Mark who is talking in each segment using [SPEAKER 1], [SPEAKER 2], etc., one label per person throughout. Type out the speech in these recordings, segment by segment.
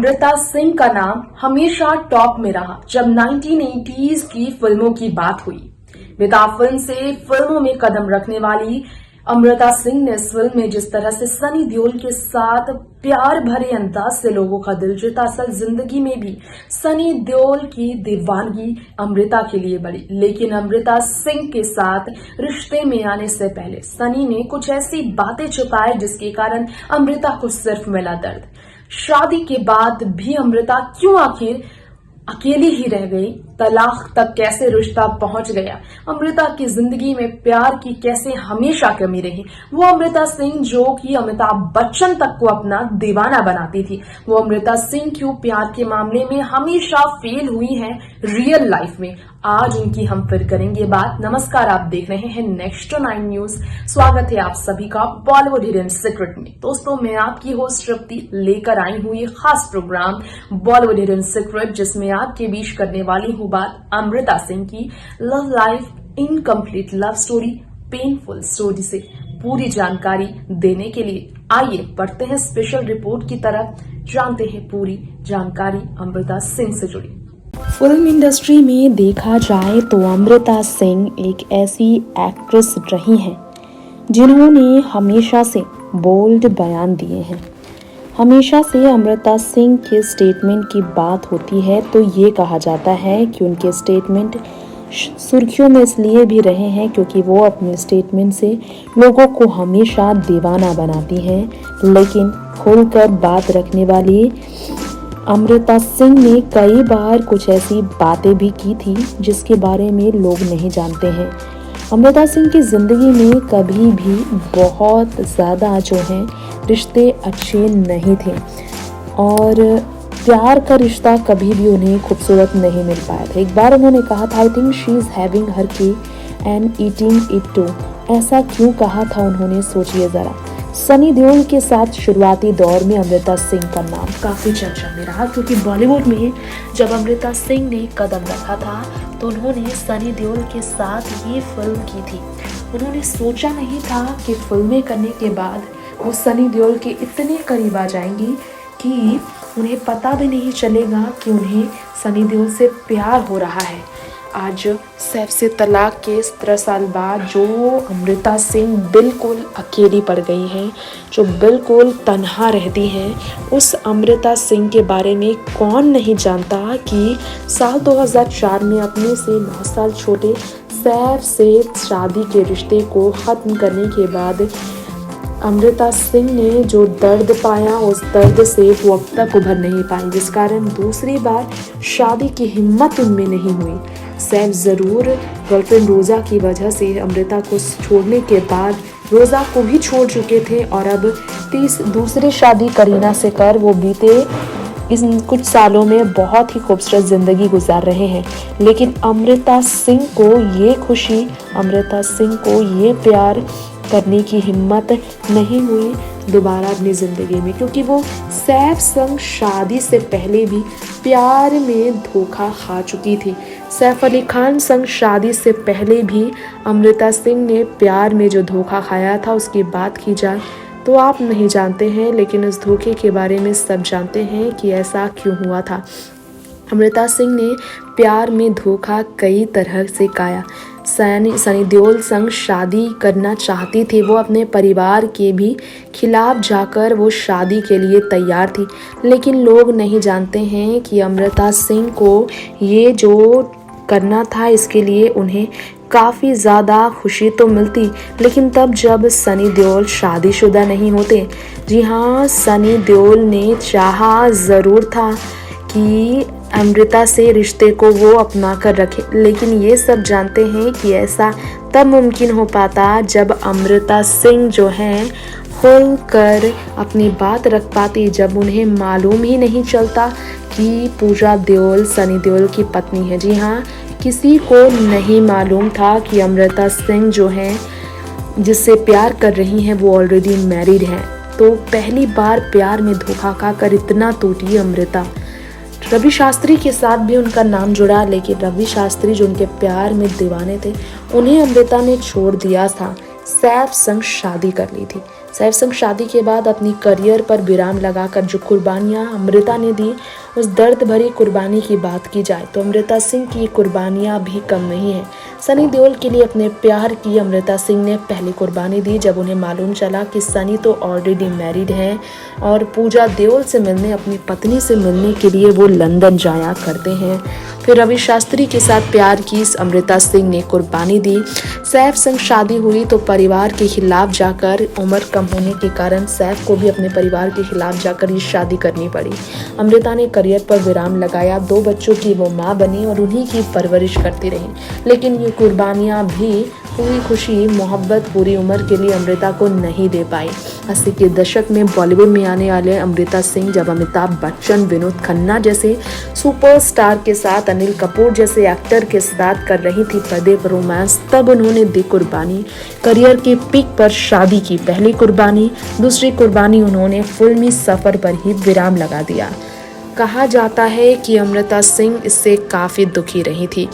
[SPEAKER 1] अमृता सिंह का नाम हमेशा टॉप में रहा जब 1980s की फिल्मों की बात हुई। बेताब फिल्म से फिल्मों में कदम रखने वाली अमृता सिंह ने इस फिल्म में जिस तरह से सनी देओल के साथ प्यार भरे अंदाज से लोगों का दिल जीता, असल जिंदगी में भी सनी देओल की दीवानगी अमृता के लिए बढ़ी। लेकिन अमृता सिंह के साथ रिश्ते में आने से पहले सनी ने कुछ ऐसी बातें छुपाई जिसके कारण अमृता को सिर्फ मिला दर्द। शादी के बाद भी अमृता क्यों आखिर अकेली ही रह गई? तलाक तक कैसे रिश्ता पहुंच गया? अमृता की जिंदगी में प्यार की कैसे हमेशा कमी रही? वो अमृता सिंह जो कि अमिताभ बच्चन तक को अपना दीवाना बनाती थी, वो अमृता सिंह क्यों प्यार के मामले में हमेशा फेल हुई है रियल लाइफ में? आज उनकी हम फिर करेंगे बात। नमस्कार, आप देख रहे हैं नेक्स्ट 9 न्यूज। स्वागत है आप सभी का बॉलीवुड हिडन सीक्रेट में। दोस्तों, मैं आपकी होस्ट तृप्ति लेकर आई हूँ ये खास प्रोग्राम बॉलीवुड हिडन सीक्रेट, जिसमें आपके बीच करने वाली हूँ बात अमृता सिंह की love life, incomplete love story, painful story से पूरी जानकारी देने के लिए आइए बढ़ते हैं स्पेशल रिपोर्ट की तरफ, जानते हैं पूरी जानकारी अमृता सिंह से जुड़ी।
[SPEAKER 2] फिल्म इंडस्ट्री में देखा जाए तो अमृता सिंह एक ऐसी एक्ट्रेस रही हैं जिन्होंने हमेशा से बोल्ड बयान दिए हैं। हमेशा से अमृता सिंह के स्टेटमेंट की बात होती है तो ये कहा जाता है कि उनके स्टेटमेंट सुर्खियों में इसलिए भी रहे हैं क्योंकि वो अपने स्टेटमेंट से लोगों को हमेशा दीवाना बनाती हैं। लेकिन खुलकर बात रखने वाली अमृता सिंह ने कई बार कुछ ऐसी बातें भी की थी जिसके बारे में लोग नहीं जानते हैं। अमृता सिंह की ज़िंदगी में कभी भी बहुत ज़्यादा जो है रिश्ते अच्छे नहीं थे और प्यार का रिश्ता कभी भी उन्हें खूबसूरत नहीं मिल पाया था। एक बार उन्होंने कहा था, आई थिंक शी इज़ हैविंग हर की एंड ईटिंग इट टू। ऐसा क्यों कहा था उन्होंने, सोचिए ज़रा। सनी देओल के साथ शुरुआती दौर में अमृता सिंह का नाम काफ़ी चर्चा में रहा क्योंकि बॉलीवुड में जब अमृता सिंह ने कदम रखा था तो उन्होंने सनी देओल के साथ ये फिल्म की थी। उन्होंने सोचा नहीं था कि फिल्में करने के बाद वो सनी देओल के इतने करीब आ जाएंगी कि उन्हें पता भी नहीं चलेगा कि उन्हें सनी देओल से प्यार हो रहा है। आज सैफ से तलाक के 17 साल बाद जो अमृता सिंह बिल्कुल अकेली पड़ गई हैं, जो बिल्कुल तन्हा रहती हैं, उस अमृता सिंह के बारे में कौन नहीं जानता कि साल 2004 में अपने से 9 साल छोटे सैफ से शादी के रिश्ते को ख़त्म करने के बाद अमृता सिंह ने जो दर्द पाया, उस दर्द से वो अब तक उभर नहीं पाई, जिस कारण दूसरी बार शादी की हिम्मत उनमें नहीं हुई। सैफ ज़रूर गर्लफ्रेंड रोज़ा की वजह से अमृता को छोड़ने के बाद रोज़ा को भी छोड़ चुके थे और अब दूसरी शादी करीना से कर वो बीते इन कुछ सालों में बहुत ही खूबसूरत ज़िंदगी गुजार रहे हैं। लेकिन अमृता सिंह को ये खुशी, अमृता सिंह को ये प्यार करने की हिम्मत नहीं हुई दोबारा अपनी ज़िंदगी में, क्योंकि वो सैफ संग शादी से पहले भी प्यार में धोखा खा चुकी थी। सैफ अली खान संग शादी से पहले भी अमृता सिंह ने प्यार में जो धोखा खाया था उसकी बात की जाए तो आप नहीं जानते हैं, लेकिन उस धोखे के बारे में सब जानते हैं कि ऐसा क्यों हुआ था। अमृता सिंह ने प्यार में धोखा कई तरह से खाया। सनी देओल संग शादी करना चाहती थी, वो अपने परिवार के भी खिलाफ जाकर वो शादी के लिए तैयार थी। लेकिन लोग नहीं जानते हैं कि अमृता सिंह को ये जो करना था इसके लिए उन्हें काफ़ी ज़्यादा खुशी तो मिलती, लेकिन तब जब सनी देओल शादीशुदा नहीं होते। जी हाँ, सनी देओल ने चाहा ज़रूर था कि अमृता से रिश्ते को वो अपना कर रखे, लेकिन ये सब जानते हैं कि ऐसा तब मुमकिन हो पाता जब अमृता सिंह जो हैं खुल कर अपनी बात रख पाती, जब उन्हें मालूम ही नहीं चलता कि पूजा देओल सनी देओल की पत्नी है। जी हाँ, किसी को नहीं मालूम था कि अमृता सिंह जो हैं जिससे प्यार कर रही हैं वो ऑलरेडी मैरिड हैं। तो पहली बार प्यार में धोखा खाकर इतना टूटी अमृता। रवि शास्त्री के साथ भी उनका नाम जुड़ा, लेकिन रवि शास्त्री जो उनके प्यार में दीवाने थे उन्हें अमृता ने छोड़ दिया था, सैफ संग शादी कर ली थी। सैफ संग शादी के बाद अपनी करियर पर विराम लगाकर जो कुर्बानियां अमृता ने दी, उस दर्द भरी कुर्बानी की बात की जाए तो अमृता सिंह की कुर्बानियां भी कम नहीं है। सनी देओल के लिए अपने प्यार की अमृता सिंह ने पहली कुर्बानी दी जब उन्हें मालूम चला कि सनी तो ऑलरेडी मैरिड हैं और पूजा देओल से मिलने, अपनी पत्नी से मिलने के लिए वो लंदन जाया करते हैं। फिर रवि शास्त्री के साथ प्यार की इस अमृता सिंह ने कुर्बानी दी। सैफ संग शादी हुई तो परिवार के खिलाफ जाकर, उम्र कम होने के कारण सैफ को भी अपने परिवार के खिलाफ जाकर ये शादी करनी पड़ी। अमृता ने करियर पर विराम लगाया, 2 बच्चों की वो माँ बनी और उन्हीं की परवरिश करती रही। लेकिन ये कुर्बानियाँ भी पूरी खुशी, मोहब्बत पूरी उम्र के लिए अमृता को नहीं दे पाई। 80 के दशक में बॉलीवुड में आने वाले अमृता सिंह जब अमिताभ बच्चन, विनोद खन्ना जैसे सुपरस्टार के साथ, अनिल कपूर जैसे एक्टर के साथ कर रही थी पर्दे पर रोमांस, तब उन्होंने दी कुर्बानी। करियर के पीक पर शादी की पहली कुर्बानी, दूसरी कुर्बानी उन्होंने फिल्मी सफर पर ही विराम लगा दिया। कहा जाता है कि अमृता सिंह इससे काफी दुखी रही थी।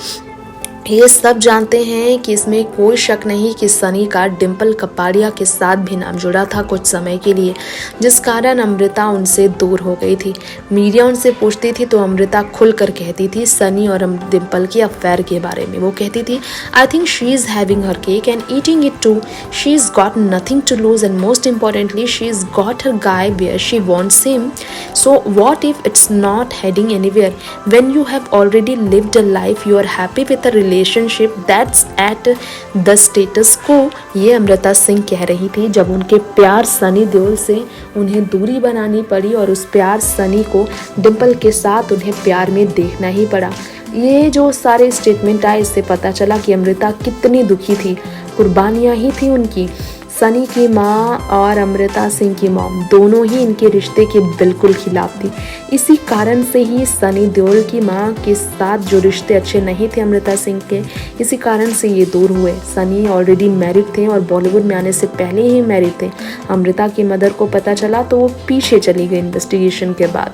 [SPEAKER 2] ये सब जानते हैं कि इसमें कोई शक नहीं कि सनी का डिम्पल कपाड़िया के साथ भी नाम जुड़ा था कुछ समय के लिए, जिस कारण अमृता उनसे दूर हो गई थी। मीडिया उनसे पूछती थी तो अमृता खुलकर कहती थी सनी और डिम्पल की अफेयर के बारे में। वो कहती थी, I think she is having her cake and eating it too, she is got nothing to lose and most importantly she is got her guy where she wants him, so what if it's not heading anywhere, when you have already lived a life, you are happy with a relationship that's at the status quo. ये अमृता सिंह कह रही थी जब उनके प्यार सनी देओल से उन्हें दूरी बनानी पड़ी और उस प्यार सनी को डिम्पल के साथ उन्हें प्यार में देखना ही पड़ा। ये जो सारे स्टेटमेंट आए, इससे पता चला कि अमृता कितनी दुखी थी। कुर्बानियाँ ही थी उनकी। सनी की माँ और अमृता सिंह की मॉम दोनों ही इनके रिश्ते के बिल्कुल खिलाफ थी। इसी कारण से ही सनी देओल की माँ के साथ जो रिश्ते अच्छे नहीं थे अमृता सिंह के, इसी कारण से ये दूर हुए। सनी ऑलरेडी मैरिड थे और बॉलीवुड में आने से पहले ही मैरिड थे। अमृता की मदर को पता चला तो वो पीछे चली गई इन्वेस्टिगेशन के बाद,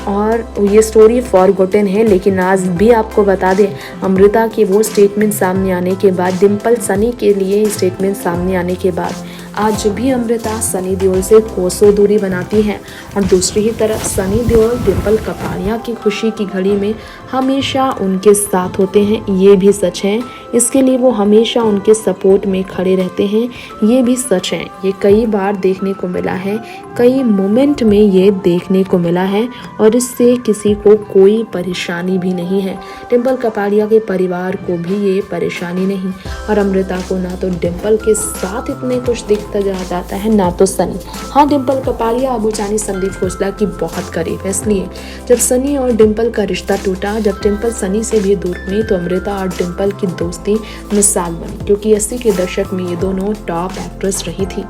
[SPEAKER 2] और ये स्टोरी फॉरगॉटन है। लेकिन आज भी आपको बता दें, अमृता के वो स्टेटमेंट सामने आने के बाद, डिम्पल सनी के लिए स्टेटमेंट सामने आने के बाद, आज भी अमृता सनी देओल से कोसों दूरी बनाती हैं। और दूसरी ही तरफ सनी देओल डिम्पल कपाड़िया की खुशी की घड़ी में हमेशा उनके साथ होते हैं, ये भी सच है। इसके लिए वो हमेशा उनके सपोर्ट में खड़े रहते हैं, ये भी सच है। ये कई बार देखने को मिला है, कई मोमेंट में ये देखने को मिला है और इससे किसी को कोई परेशानी भी नहीं है। डिम्पल कपाड़िया के परिवार को भी ये परेशानी नहीं, और अमृता को ना तो डिम्पल के साथ इतने कुछ दिखता जाता है, ना तो सनी। हाँ, डिम्पल कपाड़िया अबू जानी संदीप खोसला की बहुत करीब है, इसलिए जब सनी और डिम्पल का रिश्ता टूटा, जब डिम्पल सनी से भी दूर हुई, तो अमृता और डिम्पल की दोस्ती मिसाल बनी, क्योंकि 80 के दशक में ये दोनों टॉप एक्ट्रेस रही थी।